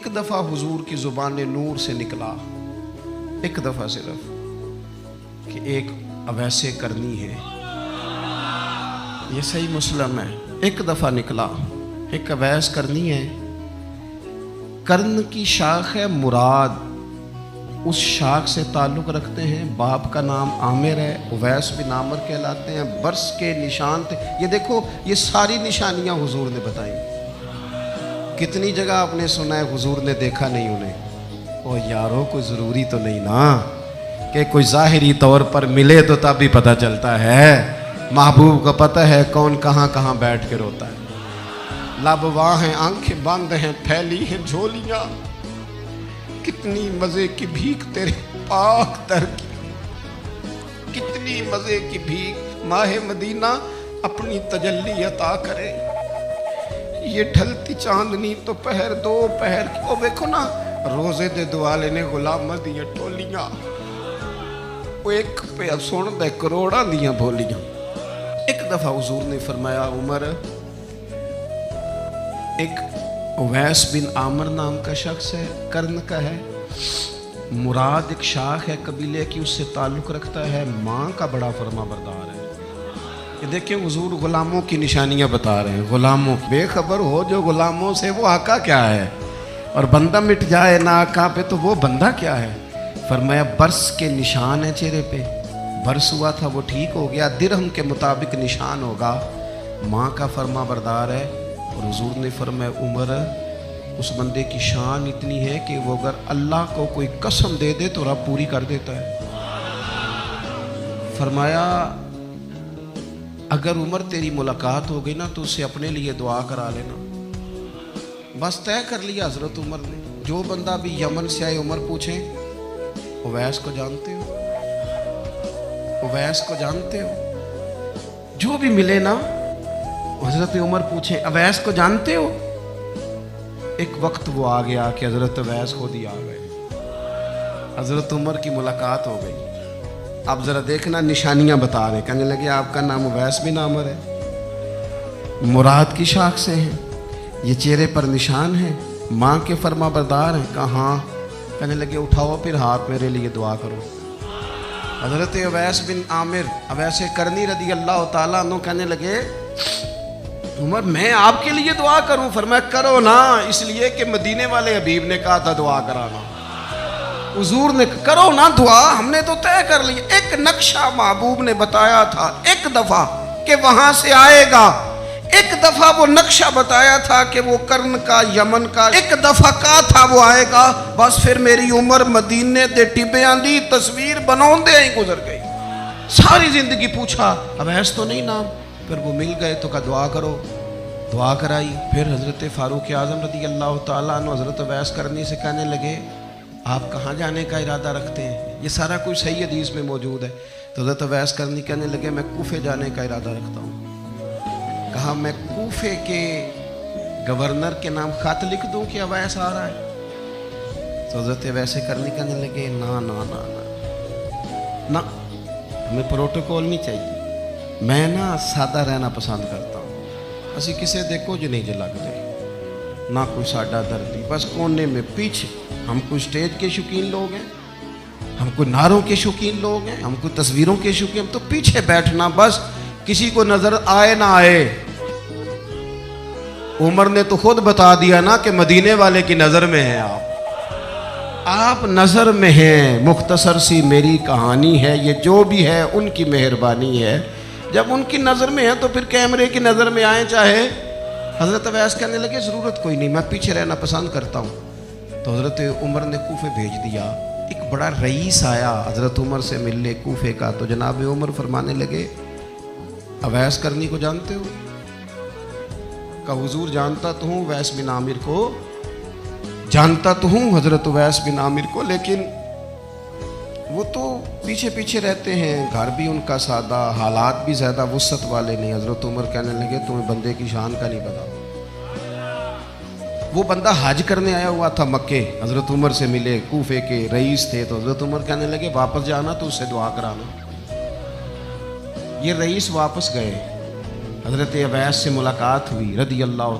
ایک دفعہ حضور کی زبان نور سے نکلا، ایک دفعہ صرف، کہ ایک اویس کرنی ہے، یہ صحیح مسلم ہے، ایک دفعہ نکلا، ایک اویس کرنی ہے۔ کرن کی شاخ ہے مراد، اس شاخ سے تعلق رکھتے ہیں، باپ کا نام عامر ہے، اویس بن عامر کہلاتے ہیں، برس کے نشان تھے۔ یہ دیکھو یہ ساری نشانیاں حضور نے بتائیں۔ کتنی جگہ آپ نے سنا ہے حضور نے دیکھا نہیں انہیں؟ او یارو کوئی ضروری تو نہیں نا کہ کوئی ظاہری طور پر ملے تو تب بھی پتہ چلتا ہے۔ محبوب کو پتہ ہے کون کہاں کہاں بیٹھ کے روتا ہے۔ لب واں ہیں، آنکھیں بند ہیں، پھیلی ہیں جھولیاں، کتنی مزے کی بھیک تیرے پاک در کی، کتنی مزے کی بھیک ماہ مدینہ اپنی تجلی عطا کرے۔ یہ ڈھلتی چاندنی تو پہر دو پہر کی، او دیکھو نا روزے دے دوالے نے غلامہ دیاں ٹولیاں، وہ ایک پہ سن دے کروڑاں دیاں بولیاں۔ ایک دفعہ حضور نے فرمایا عمر، ایک اویس بن عامر نام کا شخص ہے، کرن کا ہے، مراد ایک شاخ ہے قبیلے کی، اس سے تعلق رکھتا ہے، ماں کا بڑا فرما بردار ہے۔ یہ دیکھیں حضور غلاموں کی نشانیاں بتا رہے ہیں، غلاموں بے خبر ہو جو غلاموں سے، وہ آقا کیا ہے، اور بندہ مٹ جائے نہ آقا پہ تو وہ بندہ کیا ہے۔ فرمایا برس کے نشان ہے چہرے پہ، برس ہوا تھا وہ ٹھیک ہو گیا، درہم کے مطابق نشان ہوگا، ماں کا فرما بردار ہے۔ اور حضور نے فرمایا عمر، اس بندے کی شان اتنی ہے کہ وہ اگر اللہ کو کوئی قسم دے دے تو رب پوری کر دیتا ہے۔ فرمایا اگر عمر تیری ملاقات ہو گئی نا تو اسے اپنے لیے دعا کرا لینا۔ بس طے کر لیا حضرت عمر نے، جو بندہ بھی یمن سے آئے عمر پوچھیں اویس کو جانتے ہو، اویس کو جانتے ہو، جو بھی ملے نا حضرت عمر پوچھیں اویس کو جانتے ہو۔ ایک وقت وہ آ گیا کہ حضرت اویس خود ہی آ گئے، حضرت عمر کی ملاقات ہو گئی۔ اب ذرا دیکھنا نشانیاں بتا رہے، کہنے لگے آپ کا نام اویس بن عامر ہے، مراد کی شاخ سے ہیں، یہ چہرے پر نشان ہے، ماں کے فرما بردار ہیں۔ کہاں؟ کہنے لگے اٹھاؤ پھر ہاتھ میرے لیے دعا کرو۔ حضرت اویس بن عامر اویس کرنی رضی اللہ تعالیٰ عنہ کہنے لگے عمر میں آپ کے لیے دعا کروں؟ فرمایا کرو نا، اس لیے کہ مدینے والے حبیب نے کہا تھا دعا کرانا، حضور نے کرو نا دعا، ہم نے تو طے کر لی۔ ایک نقشہ محبوب نے بتایا تھا ایک دفعہ کہ وہاں سے آئے گا، ایک دفعہ وہ نقشہ بتایا تھا کہ وہ کرن کا یمن کا، ایک دفعہ کہا تھا وہ آئے گا، بس پھر میری عمر مدینے دے ٹبیاں دی تصویر بناؤں دے ہی گزر گئی۔ ساری زندگی پوچھا اویس تو نہیں نام، پھر وہ مل گئے تو کہا دعا کرو، دعا کرائی۔ پھر حضرت فاروق اعظم رضی اللہ تعالیٰ عنہ حضرت اویس کرنی سے کہنے لگے آپ کہاں جانے کا ارادہ رکھتے ہیں؟ یہ سارا کچھ صحیح حدیث میں موجود ہے۔ تو حضرت اویس کرنی کہنے لگے میں کوفے جانے کا ارادہ رکھتا ہوں۔ کہا میں کوفے کے گورنر کے نام خط لکھ دوں کہ اویس آ رہا ہے؟ تو حضرت اویس کرنی کہنے لگے نا نا نا نا، ہمیں پروٹوکول نہیں چاہیے، میں نا سادہ رہنا پسند کرتا ہوں، اسی کسے دے کچھ نہیں جے لگ جائے، نہ کوئی ساڈا دردی، بس کونے میں پیچھے، ہم کوئی سٹیج کے شوقین لوگ ہیں، ہم کوئی نعروں کے شوقین لوگ ہیں، ہم کوئی تصویروں کے شوقین، ہم تو پیچھے بیٹھنا، بس کسی کو نظر آئے نہ آئے۔ عمر نے تو خود بتا دیا نا کہ مدینے والے کی نظر میں ہیں آپ نظر میں ہیں، مختصر سی میری کہانی ہے، یہ جو بھی ہے ان کی مہربانی ہے، جب ان کی نظر میں ہے تو پھر کیمرے کی نظر میں آئیں چاہے۔ حضرت اویس کہنے لگے ضرورت کوئی نہیں، میں پیچھے رہنا پسند کرتا ہوں۔ تو حضرت عمر نے کوفے بھیج دیا، ایک بڑا رئیس آیا حضرت عمر سے ملنے کوفے کا، تو جناب عمر فرمانے لگے اویس کرنی کو جانتے ہو؟ کہ حضور جانتا تو ہوں، اویس بن عامر کو جانتا تو ہوں، حضرت اویس بن عامر کو، لیکن وہ تو پیچھے پیچھے رہتے ہیں، گھر بھی ان کا سادہ، حالات بھی زیادہ وسعت والے نہیں۔ حضرت عمر کہنے لگے تمہیں بندے کی شان کا نہیں پتا، وہ بندہ حج کرنے آیا ہوا تھا مکے، حضرت عمر سے ملے، کوفے کے رئیس تھے، تو حضرت عمر کہنے لگے واپس جانا تو اس سے دعا کرانا۔ یہ رئیس واپس گئے، حضرت اویس سے ملاقات ہوئی رضی اللہ